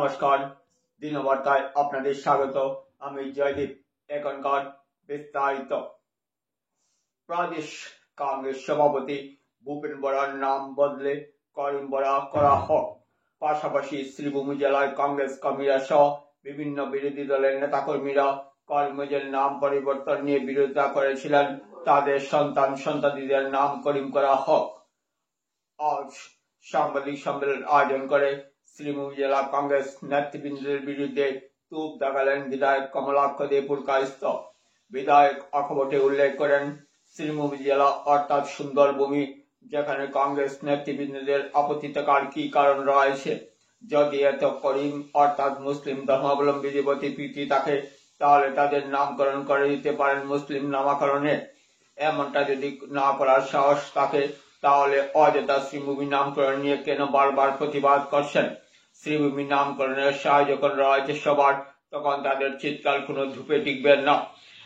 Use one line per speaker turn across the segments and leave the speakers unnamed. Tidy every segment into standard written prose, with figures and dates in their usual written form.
নমস্কার, দিনবার্তায় আপনাদের স্বাগত। আমি জয়দীপ। এখনকার বিস্তারিত। প্রদেশ কংগ্রেস সভাপতি ভূপেন বরার নাম বদলে করিম বরা করা হোক। পাশাপাশি শ্রীভূমি জেলায় কংগ্রেস কর্মীরা সহ বিভিন্ন বিরোধী দলের নেতাকর্মীরা করিমগঞ্জের নাম পরিবর্তন নিয়ে বিরোধিতা করেছিলেন। তাদের সন্তান সন্ততিদের নাম করিম করা হোক। আজ সাংবাদিক সম্মেলন আয়োজন করে শ্রীভূমি জেলা কংগ্রেস নেতৃবৃন্দের বিরুদ্ধে তুপ দাগালেন বিধায়ক কমলাক্ষ দে পুরকায়স্থ। বিধায়ক অকপটে উল্লেখ করেন, শ্রীভূমি জেলা অর্থাৎ সুন্দর ভূমি, যেখানে কংগ্রেস নেতৃবৃন্দদের আপত্তি থাকার কি কারণ রয়েছে? যদি এত করিম অর্থাৎ মুসলিম ধর্মাবলম্বীদের প্রতি প্রীতি থাকে, তাহলে তাদের নামকরণ করে দিতে পারেন মুসলিম নামকরণে। এমনটা যদি না করার সাহস থাকে, তাহলে অযথা শ্রীভূমি নামকরণ নিয়ে কেন বারবার প্রতিবাদ করছেন? শ্রীভূমি নামকরণের সাহায্য যখন রয়েছে সবার, তখন তাদের চিৎকার কোনো ধূপে টিকবেন না।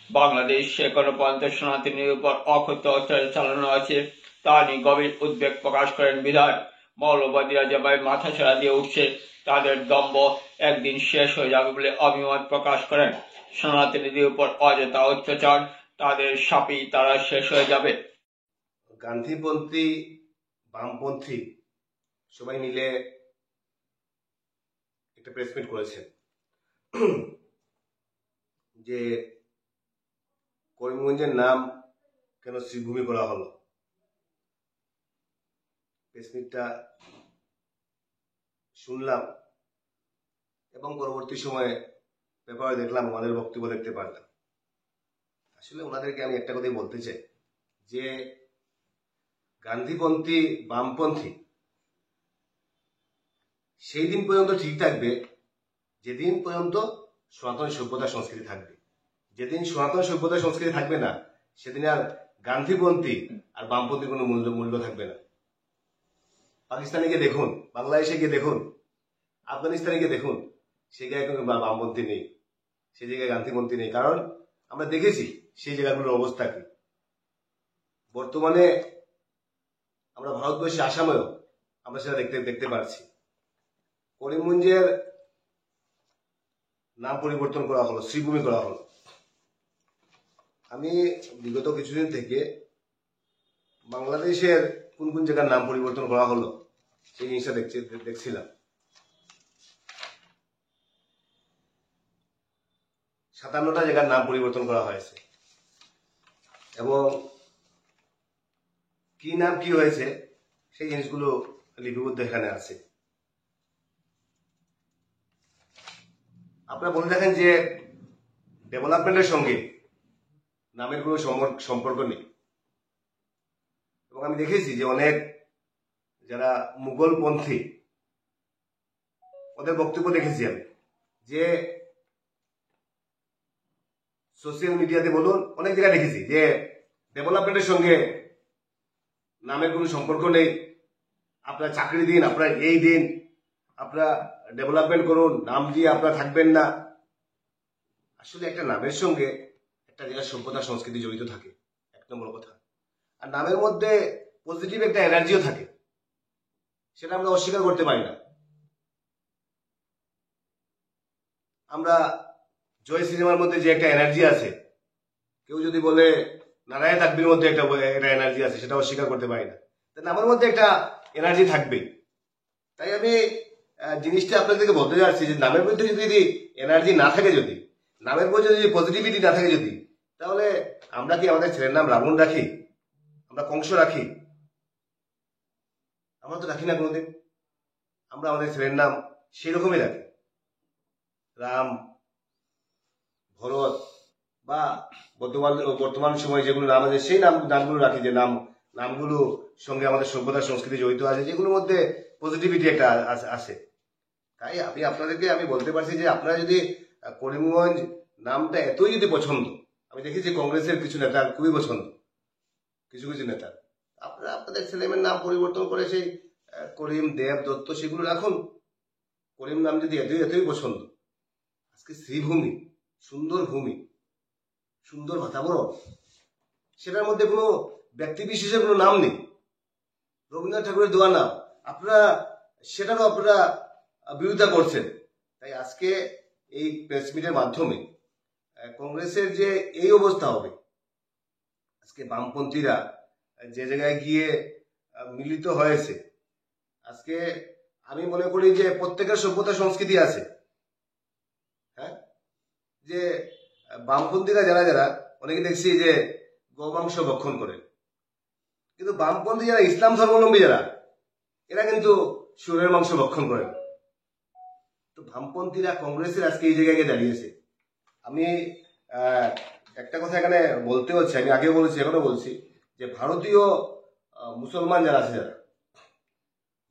বাংলাদেশ এখনো পর্যন্ত সনাতনীর উপর অক্ষত অত্যাচার চালানো আছে, তা নিয়ে গভীর উদ্বেগ প্রকাশ করেন বিধায়ক। মৌলবাদীরা যেভাবে মাথা ছাড়া দিয়ে উঠছে, তাদের দম্ভ একদিন শেষ হয়ে যাবে বলে অভিমত প্রকাশ করেন। সনাতনীদের উপর অযথা অত্যাচার, তাদের সাপেই তারা শেষ হয়ে যাবে।
গান্ধীপন্থী, বামপন্থী সবাই মিলে একটা প্রেস মিট করেছেন যে করিমগঞ্জের নাম কেন শ্রীভূমি করা হলো। প্রেস মিটটা শুনলাম এবং পরবর্তী সময়ে পেপারে দেখলাম, ওনাদের বক্তব্য দেখতে পারলাম। আসলে ওনাদেরকে আমি একটা কথাই বলতে চাই যে গান্ধীপন্থী, বামপন্থী সেই দিন পর্যন্ত ঠিক থাকবে যেদিন পর্যন্ত সনাতন সভ্যতা সংস্কৃতি থাকবে। যেদিন সনাতন সভ্যতা সংস্কৃতি থাকবে না, সেদিন আর গান্ধীপন্থী আর বামপন্থীর কোনো মূল্য থাকবে না। পাকিস্তানে গিয়ে দেখুন, বাংলাদেশে গিয়ে দেখুন, আফগানিস্তানে গিয়ে দেখুন, সেই জায়গায় কোনো বামপন্থী নেই, সেই জায়গায় গান্ধীপন্থী নেই। কারণ আমরা দেখেছি সেই জায়গাগুলোর অবস্থা কি। বর্তমানে আমরা ভারতবর্ষে, আসামেও আমরা সেটা দেখতে পাচ্ছি। করিমগঞ্জের নাম পরিবর্তন করা হলো, শ্রীভূমি করা হলো। আমি বিগত কিছুদিন থেকে বাংলাদেশের কোন কোন জায়গার নাম পরিবর্তন করা হলো সেই জিনিসটা দেখছিলাম। 57টা জায়গার নাম পরিবর্তন করা হয়েছে এবং কি নাম কি হয়েছে সেই জিনিসগুলো লিপিবদ্ধ এখানে আছে। আপনারা বলে দেখেন যে ডেভেলপমেন্টের সঙ্গে নামের কোনো সম্পর্ক নেই। এবং আমি দেখেছি যে অনেক যারা মুঘলপন্থী, ওদের বক্তব্য দেখেছি আমি, যে সোশ্যাল মিডিয়াতে বলুন, অনেক জায়গায় দেখেছি যে ডেভেলপমেন্টের সঙ্গে নামের কোনো সম্পর্ক নেই। আপনারা চাকরি দিন, আপনারা এই দিন, আপনারা ডেভেলপমেন্ট করুন, নাম দিয়ে আপনারা থাকবেন না। আসলে একটা নামের সঙ্গে একটা জায়গার সভ্যতা সংস্কৃতি জড়িত থাকে, এক নম্বর কথা। আর নামের মধ্যে পজিটিভ একটা এনার্জিও থাকে, সেটা আমরা অস্বীকার করতে পারি না। আমরা জয় সিনেমার মধ্যে যে একটা এনার্জি আছে, কেউ যদি বলে নারায়ণ তাকবীর মধ্যে একটা এনার্জি আছে, সেটা অস্বীকার করতে পারি না। নামের মধ্যে একটা এনার্জি থাকবে। তাই আমি জিনিসটা আপনাদেরকে বলতে যাচ্ছি যে নামের মধ্যে যদি এনার্জি না থাকে, যদি নামের মধ্যে যদি পজিটিভিটি না থাকে, যদি, তাহলে আমরা কি আমাদের ছেলের নাম রাবণ রাখি? আমরা কংস রাখি? আমরা তো রাখি না কোনোদিন। আমরা আমাদের ছেলের নাম সেই রকমই রাখি, রাম, ভরত বা বর্তমান সময়ে যেগুলো নাম আছে সেই নামগুলো রাখি, যে নামগুলো সঙ্গে আমাদের সভ্যতা সংস্কৃতি জড়িত আছে, যেগুলোর মধ্যে পজিটিভিটি একটা আছে। তাই আমি বলতে পারছি যে আপনারা যদি করিমগঞ্জ নামটা এতই যদি পছন্দ, আমি দেখেছি কংগ্রেসের কিছু নেতার খুবই পছন্দ, কিছু নেতার, আপনারা আপনাদের ছেলেমেয়ের নাম পরিবর্তন করে সেই করিম, দেব, দত্ত সেগুলো রাখুন। করিম নাম যদি এতই পছন্দ, আজকে শ্রীভূমি, সুন্দর ভূমি, সুন্দর বাতাবরণ, সেটার মধ্যে কোনো ব্যক্তি বিশেষের কোনো নাম নেই। রবীন্দ্রনাথ ঠাকুরের দেওয়া নাম, আপনারা সেটারও বিরোধিতা করছেন। তাই আজকে এই প্রেস মিটের মাধ্যমে কংগ্রেসের যে এই অবস্থা হবে, আজকে বামপন্থীরা যে জায়গায় গিয়ে মিলিত হয়েছে, আজকে আমি মনে করি যে প্রত্যেকের সভ্যতা সংস্কৃতি আছে। হ্যাঁ, যে বামপন্থীরা যারা যারা অনেকে দেখছি যে গোমাংস ভক্ষণ করে, কিন্তু বামপন্থী যারা ইসলাম ধর্মাবলম্বী যারা, এরা কিন্তু শুয়োরের মাংস ভক্ষণ করে। তো বামপন্থীরা কংগ্রেসের আজকে এই জায়গায় গিয়ে দাঁড়িয়েছে। আমি একটা কথা এখানে বলতে হচ্ছে, আমি আগেও বলেছি এখনো বলছি, যে ভারতীয় মুসলমান যারা আছে, যারা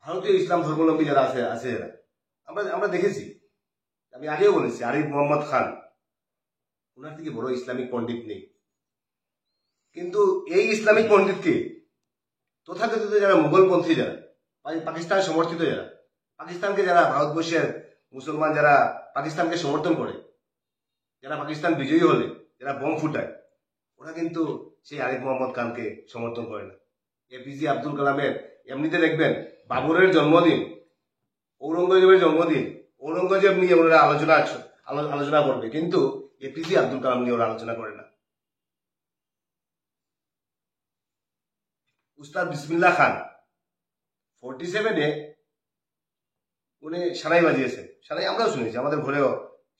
ভারতীয় ইসলাম ধর্মাবলম্বী যারা আছে যারা আমরা দেখেছি, আমি আগেও বলেছি, আরিফ মোহাম্মদ খান, ওনার থেকে বড় ইসলামিক পণ্ডিত নেই। কিন্তু এই ইসলামিক পণ্ডিতকে তথাকথিত যারা মুঘলপন্থী, যারা পাকিস্তান সমর্থিত, যারা পাকিস্তানকে, যারা ভারতবর্ষের মুসলমান যারা পাকিস্তানকে সমর্থন করে, যারা পাকিস্তান বিজয়ী হলে যারা বোম ফুটায়, ওরা কিন্তু সেই আরিফ মোহাম্মদ খানকে সমর্থন করে না। এপিজে আব্দুল কালামের এমনিতে দেখবেন বাবরের জন্মদিন, ঔরঙ্গজেবের জন্মদিন, ঔরঙ্গজেব নিয়ে ওনারা আলোচনা করবে, কিন্তু এপিজে আব্দুল কালাম নিয়ে ওরা আলোচনা করে না। উস্তাদ বিসমিল্লাহ খান 47-এ উনি সানাই বাজিয়েছেন। সানাই আমরাও শুনেছি, আমাদের ঘরেও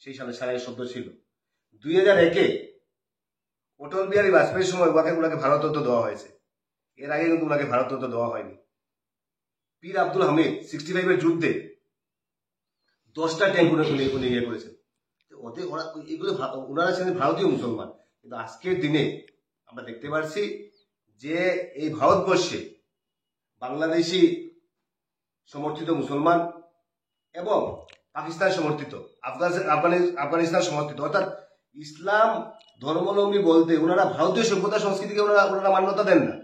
সেই সানাই শব্দ ছিল। 2001-এ অটল বিহারী বাজপেয়ীর সময় ওনাকে ভারতরত্ন দেওয়া হয়েছে। এর আগে কিন্তু ওনাকে ভারতরত্ন দেওয়া হয়নি। পীর আব্দুল হামিদ 65-এর যুদ্ধে 10টা ট্যাঙ্ক উনি ইয়ে করেছেন। এগুলো ওনারা ছিলেন ভারতীয় মুসলমান, কিন্তু আজকের দিনে আমরা দেখতে পাচ্ছি যে এই ভারতবর্ষে বাংলাদেশি সমর্থিত মুসলমান এবং পাকিস্তান সমর্থিত, আফগানিস্তান সমর্থিত, অর্থাৎ ইসলাম ধর্মাবলম্বী বলতে ওনারা ভারতীয় সভ্যতা সংস্কৃতিকে ওনারা মান্যতা দেন না।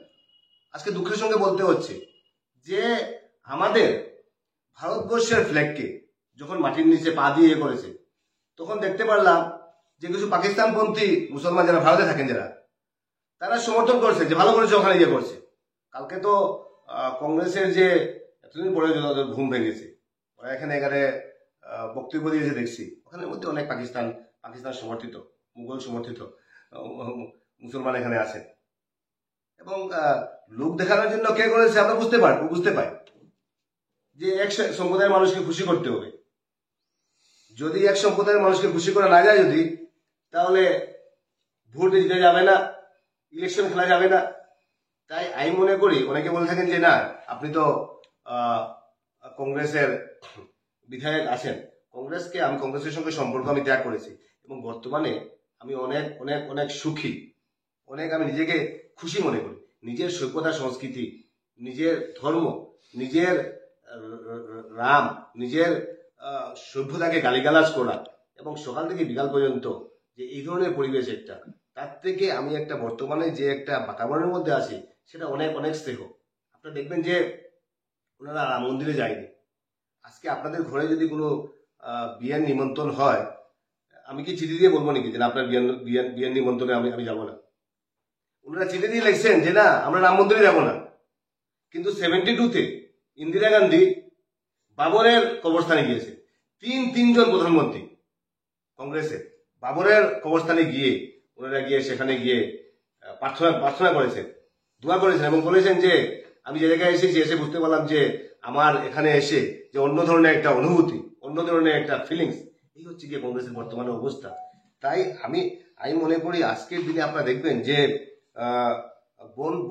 আজকে দুঃখের সঙ্গে বলতে হচ্ছে যে আমাদের ভারতবর্ষের ফ্ল্যাগকে যখন মাটির নিচে পা দিয়ে করেছে, তখন দেখতে পারলাম যে কিছু পাকিস্তানপন্থী মুসলমান যারা ভারতে থাকেন, যারা তারা সমর্থন করছে যে ভালো করেছে, ওখানে গিয়ে করছে। কালকে তো কংগ্রেসের যে এতদিন পরে ঘুম ভেঙেছে, ওরা এখানে বক্তব্য দিয়েছে দেখছি, ওখানের মধ্যে অনেক পাকিস্তান সমর্থিত, মুঘল সমর্থিত মুসলমান এখানে আছে। এবং লোক দেখানোর জন্য কে করেছে আমরা বুঝতে পাই যে এক সম্প্রদায়ের মানুষকে খুশি করতে হবে। যদি এক সম্প্রদায়ের মানুষকে খুশি করা না যায় যদি, তাহলে ভোট দিতে যাবে না, ইলেকশন খেলা যাবে না। তাই আমি মনে করি, অনেকে বলে থাকেন যে না আপনি তো কংগ্রেসের বিধায়ক আছেন। আমি কংগ্রেসের সঙ্গে সম্পর্ক আমি ত্যাগ করেছি এবং বর্তমানে আমি অনেক অনেক অনেক সুখী, আমি নিজেকে খুশি মনে করি। নিজের সভ্যতা সংস্কৃতি, নিজের ধর্ম, নিজের রাম, নিজের সভ্যতাকে গালিগালাজ করা এবং সকাল থেকে বিকাল পর্যন্ত যে এই ধরনের পরিবেশ একটা, তার থেকে আমি একটা বর্তমানে যে একটা বাতাবরণের মধ্যে আছি সেটা অনেক অনেক স্নেহ। আপনারা দেখবেন যে ওনারা রাম মন্দিরে যায়নি। আজকে আপনাদের ঘরে যদি কোনো বিয়ের নিমন্ত্রণ হয়, আমি কি চিঠি দিয়ে বলবো নাকি যে আপনার বিয়ের নিমন্ত্রণে আমি যাবো না? ওনারা চিঠি দিয়ে লিখছেন যে না আমরা রাম মন্দিরে যাবো না। কিন্তু 72-তে ইন্দিরা গান্ধী বাবরের কবরস্থানে গিয়েছে। তিনজন প্রধানমন্ত্রী কংগ্রেসের বাবরের কবরস্থানে গিয়ে ওনারা সেখানে গিয়ে প্রার্থনা করেছেন, দোয়া করেছেন এবং বলেছেন যে আমি যে জায়গায় এসে বুঝতে পারলাম যে আমার এখানে এসে যে অন্য ধরনের একটা অনুভূতি, অন্য ধরনের একটা ফিলিংস, এই হচ্ছে গিয়ে কংগ্রেসের বর্তমানে অবস্থা। তাই আমি মনে করি আজকের দিনে আপনারা দেখবেন যে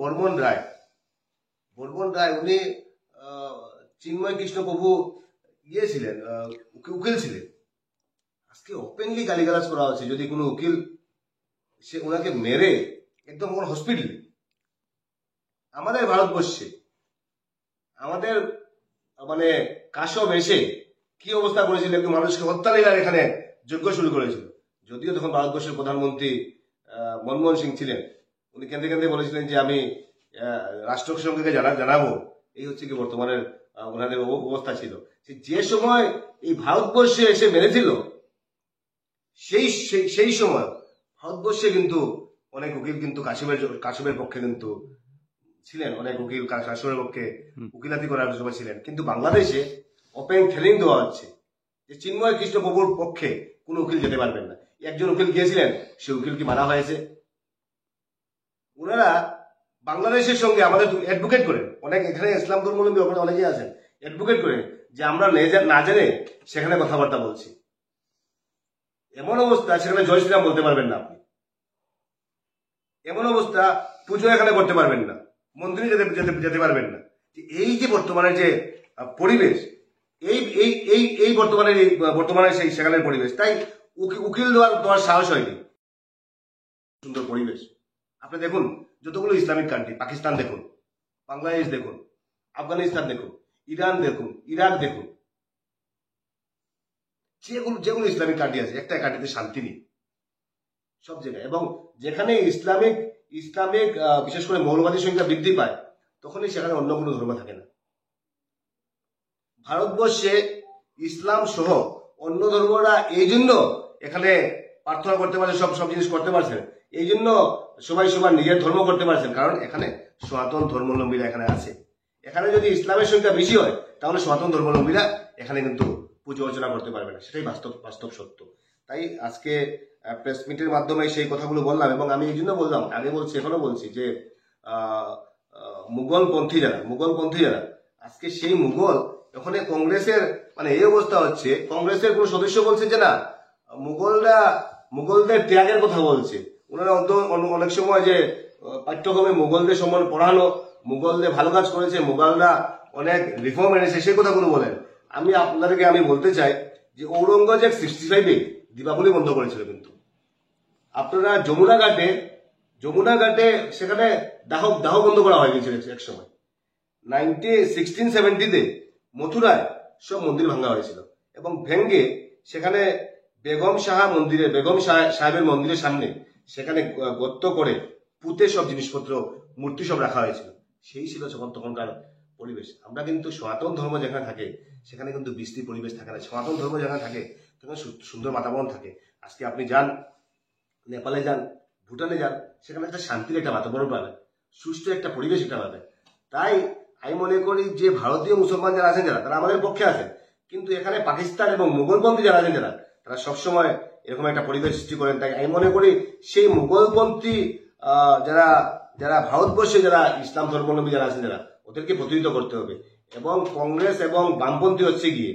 বর্মন রায় উনি চিন্ময় কৃষ্ণ প্রভু ছিলেন, উকিল ছিলেন। আজকে ওপেনলি গালিগালাজ করা হচ্ছে। যদি কোনো উকিল সে ওনাকে মেরে একদম কোনো হসপিটালে, আমাদের ভারতবর্ষে আমাদের মানে কাশব এসে কি অবস্থা করেছিল, একদম মানুষকে হত্যালীলার এখানে যজ্ঞ শুরু করেছিল। যদিও তখন ভারতবর্ষের প্রধানমন্ত্রী মনমোহন সিং ছিলেন, উনি কেন্দ্রে বলেছিলেন যে আমি রাষ্ট্রসংঘকে জানাবো। এই হচ্ছে কি বর্তমানের ওনাদের অবস্থা ছিল। যে সময় এই ভারতবর্ষে এসে মেরেছিল, সেই সময় ভারতবর্ষে কিন্তু অনেক উকিল কিন্তু কাশবের পক্ষে কিন্তু ছিলেন, অনেক উকিল কাশবের পক্ষে উকিলাতি করার সময় ছিলেন। কিন্তু বাংলাদেশে ওপেন ট্রেনিং দেওয়া হচ্ছে যে চিন্ময় কৃষ্ণ প্রভুর পক্ষে কোনো উকিল যেতে পারবেন না। একজন উকিল গিয়েছিলেন, সে উকিল কি মারা হয়েছে? ওনারা বাংলাদেশের সঙ্গে আমাদের অ্যাডভোকেট করেন, অনেক এখানে ইসলাম ধর্মাবলম্বী অনেকেই আছেন, অ্যাডভোকেট করেন যে আমরা না জেনে সেখানে কথাবার্তা বলছি। এমন অবস্থা সেখানে জয় শ্রীরাম বলতে পারবেন না আপনি, এমন অবস্থা পুজো এখানে করতে পারবেন না, মন্দিরে যেতে পারবেন না। এই যে বর্তমানে যে পরিবেশ, এই বর্তমানে সেই সেখানের পরিবেশ, তাই উকিল দেওয়ার সাহস হয়নি। সুন্দর পরিবেশ আপনি দেখুন, যতগুলো ইসলামিক কান্ট্রি, পাকিস্তান দেখুন, বাংলাদেশ দেখুন, আফগানিস্তান দেখুন, ইরান দেখুন, ইরাক দেখুন, যেগুলো ইসলামিক কান্ট্রি আছে, একটা কান্ট্রিতে শান্তি নেই সব জায়গায়। এবং যেখানে ইসলামিক বিশেষ করে মৌলবাদীর সংখ্যা বৃদ্ধি পায়, তখনই সেখানে অন্য কোনো ধর্ম থাকে না। ভারতবর্ষে ইসলাম সহ অন্য ধর্মরা এই জন্য এখানে প্রার্থনা করতে পারছে, সব জিনিস করতে পারছেন, এই জন্য সবাই সবার নিজের ধর্ম করতে পারছেন, কারণ এখানে সনাতন ধর্মাবলম্বীরা এখানে আছে। এখানে যদি ইসলামের সংখ্যা বেশি হয়, তাহলে সনাতন ধর্মাবলম্বীরা এখানে কিন্তু পুজো অর্চনা করতে পারবে না, সেটাই বাস্তব সত্য। তাই আজকে প্রেস মিটের মাধ্যমে সেই কথাগুলো বললাম, এবং আমি এই জন্য বললাম, আগে বলছি এখনো বলছি, যে মুঘলপন্থী যারা আজকে সেই মুঘল, ওখানে কংগ্রেসের মানে এই অবস্থা হচ্ছে, কংগ্রেসের কোন সদস্য বলছে যে না, মুঘলদের ত্যাগের কথা বলছে। ওনারা অনেক সময় যে পাঠ্যক্রমে মুঘলদের সম্বন্ধে পড়ানো, মুঘলদের ভালো কাজ করেছে, মুঘলরা অনেক রিফর্ম এনেছে, সেই কথাগুলো বলেন। আমি বলতে চাই যে ঔরঙ্গজেব 65-এ দীপাবলি বন্ধ করেছিল, কিন্তু আপনারা যমুনা ঘাটে সেখানে দাহ বন্ধ করা হয়ে গেছিল এক সময়। 1670-তে মথুরায় সব মন্দির ভাঙা হয়েছিল, এবং ভেঙ্গে সেখানে বেগম সাহেবের মন্দিরের সামনে সেখানে গর্ত করে পুঁতে সব জিনিসপত্র, মূর্তি সব রাখা হয়েছিল। সেই ছিল তখনকার পরিবেশ। আমরা কিন্তু সনাতন ধর্ম যেখানে থাকে সেখানে কিন্তু বৃষ্টি পরিবেশ থাকে না। সনাতন ধর্ম যেখানে থাকে সেখানে সুন্দর বাতাবরণ থাকে। আজকে আপনি যান, নেপালে যান, ভুটানে যান, সেখানে একটা শান্তির একটা বাতাবরণ পাবেন, সুষ্ঠু একটা পরিবেশ এটা পাবেন। তাই আমি মনে করি যে ভারতীয় মুসলমান যারা আছেন, তারা আমাদের পক্ষে আছেন, কিন্তু এখানে পাকিস্তান এবং মুঘলপন্থী যারা আছেন, তারা সবসময় এরকম একটা পরিবেশ সৃষ্টি করেন। তাই আমি মনে করি সেই মুঘলপন্থী যারা ভারতবর্ষে যারা ইসলাম ধর্মাবলম্বী যারা আছেন, ওদেরকে প্রতিহত করতে হবে। এবং কংগ্রেস এবং বামপন্থী হচ্ছে গিয়ে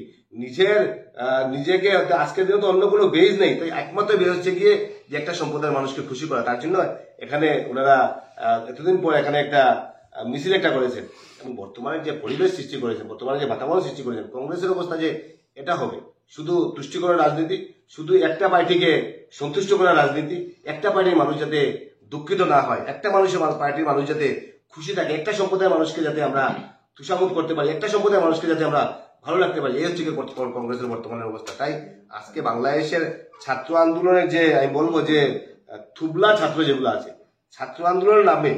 নিজেকে আজকের দিনে তো অন্য কোনো বেজ নেই, তাই একমাত্র বেজ হচ্ছে গিয়ে যে একটা সম্প্রদায়ের মানুষকে খুশি করা। তার জন্য এখানে ওনারা এতদিন পর এখানে একটা মিছিল একটা করেছেন, এবং বর্তমানে যে পরিবেশ সৃষ্টি করেছেন, বর্তমানে যে বাতাবরণ সৃষ্টি করেছেন, কংগ্রেসের অবস্থা যে এটা হবে শুধু তুষ্টি করার রাজনীতি, শুধু একটা পার্টিকে সন্তুষ্ট করার রাজনীতি, একটা পার্টির মানুষ যাতে দুঃখিত না হয়, একটা পার্টির মানুষ যাতে খুশি থাকে, একটা সম্প্রদায়ের মানুষকে যাতে আমরা তুষামুখ করতে পারি, একটা সম্প্রদায়ের মানুষকে যাতে আমরা ভালো রাখতে পারি, এই হচ্ছে কংগ্রেসের বর্তমানের অবস্থা। তাই আজকে বাংলাদেশের ছাত্র আন্দোলনের যে আমি বলবো যে থুবলা ছাত্র যেগুলো আছে, ছাত্র আন্দোলনের নামে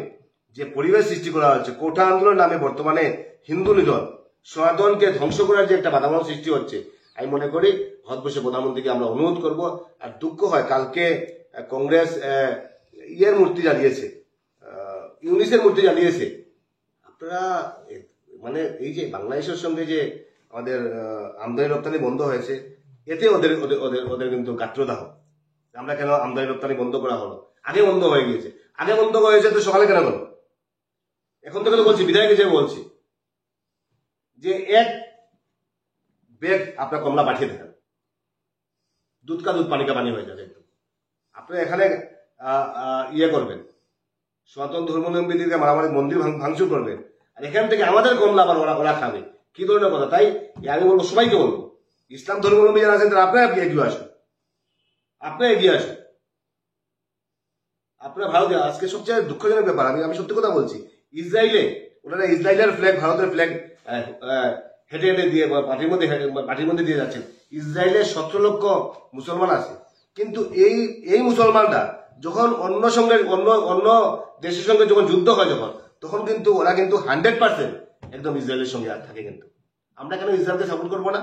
যে পরিবেশ সৃষ্টি করা হচ্ছে, কোঠা আন্দোলনের নামে বর্তমানে হিন্দু নিধন, সনাতনকে ধ্বংস করার যে একটা বাতাবরণ সৃষ্টি হচ্ছে, আমি মনে করি ভারতবর্ষের প্রধানমন্ত্রীকে আমরা অনুরোধ করব। আর দুঃখ হয়, কালকে কংগ্রেস মূর্তি জ্বালিয়েছে, ইউনিসের মূর্তি জ্বালিয়েছে। আপনারা মানে এই যে বাংলাদেশের সঙ্গে যে আমাদের আমদানি রপ্তানি বন্ধ হয়েছে, এতে ওদের কিন্তু গাত্রদাহ, আমরা কেন আমদানি রপ্তানি বন্ধ করা হলো? আগে বন্ধ হয়ে গিয়েছে, তো সকালে কেন হলো? এখন তো বলছি, বিধায়ক হিসেবে বলছি যে এক ব্যাগ আপনার কমলা পাঠিয়ে দেন, দুধ কা দুধ পানি কা পানি হয়ে যাবে। আপনারা এখানে করবেন, সনাতন ধর্মাবলম্বীদেরকে মারামারি, মন্দির ভাঙচুর করবেন, আর এখান থেকে আমাদের কমলা আবার ওরা খাবে, কি ধরনের কথা? তাই আমি বলবো, সবাইকে বলবো, ইসলাম ধর্মাবলম্বী যারা আছেন, আপনারা এগিয়ে আসুন, আপনারা ভারতে। আজকে সবচেয়ে দুঃখজনক ব্যাপার, আমি সত্যি কথা বলছি, ওনারা ইসরায়েলের ফ্ল্যাগ, ভারতের ফ্ল্যাগ হেঁটে হেঁটে দিয়ে পার্টির মধ্যে দিয়ে যাচ্ছেন। ইসরায়েলের 17 লক্ষ মুসলমান আছে, কিন্তু এই মুসলমানরা যখন অন্য দেশের সঙ্গে যখন যুদ্ধ হয়, তখন কিন্তু ওরা কিন্তু 100% একদম ইসরায়েলের সঙ্গে থাকে। কিন্তু আমরা কেন ইসরায়েলকে সাপোর্ট করবো না?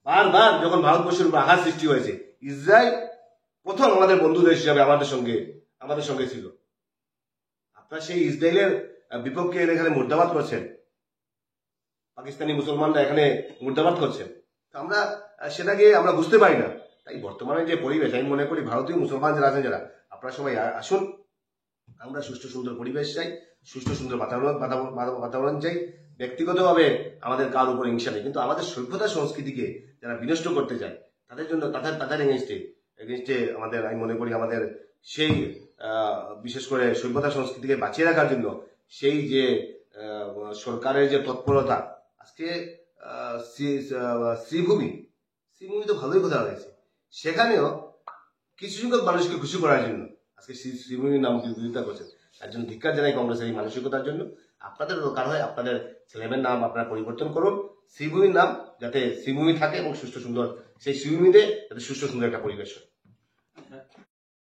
বারবার যখন ভারতবর্ষের উপর আঘাত সৃষ্টি হয়েছে, ইসরায়েল প্রথম আমাদের বন্ধু দেশ হিসাবে আমাদের সঙ্গে ছিল। আপনারা সেই ইসরায়েলের বিপক্ষে এখানে মুর্দাবাদ করছেন, পাকিস্তানি মুসলমানরা এখানে মুর্দাবাদ করছেন, তো আমরা সেটাকে আমরা বুঝতে পারি না। তাই বর্তমানে যে পরিবেশ, আমি মনে করি ভারতীয় মুসলমান যারা আছেন, যারা আপনারা সবাই আসুন, আমরা সুষ্ঠু সুন্দর পরিবেশ চাই, সুষ্ঠু সুন্দর বাতাবরণ চাই। ব্যক্তিগতভাবে আমাদের কার উপর হিংসা নেই, কিন্তু আমাদের সভ্যতা সংস্কৃতিকে যারা বিনষ্ট করতে চায় তাদের জন্য তাদের এগেনস্টে আমাদের, আমি মনে করি আমাদের সেই বিশেষ করে সভ্যতা সংস্কৃতিকে বাঁচিয়ে রাখার জন্য সেই যে সরকারের যে তৎপরতা, আজকে শ্রীভূমি তো ভালোই কথা হয়েছে, সেখানেও কিছু সংখ্যক মানুষকে খুশি করার জন্য আজকে শ্রীভূমির নাম বিরোধিতা করছেন। তার জন্য ধিক্কার জানাই কংগ্রেসের এই মানসিকতার জন্য। আপনাদের দরকার হয় আপনাদের ছেলেমেয়ের নাম আপনারা পরিবর্তন করুন, শ্রীভূমির নাম যাতে শ্রীভূমি থাকে এবং সুষ্ঠু সুন্দর, সেই শ্রীভূমিতে যাতে সুষ্ঠু সুন্দর একটা পরিবেশ হয়।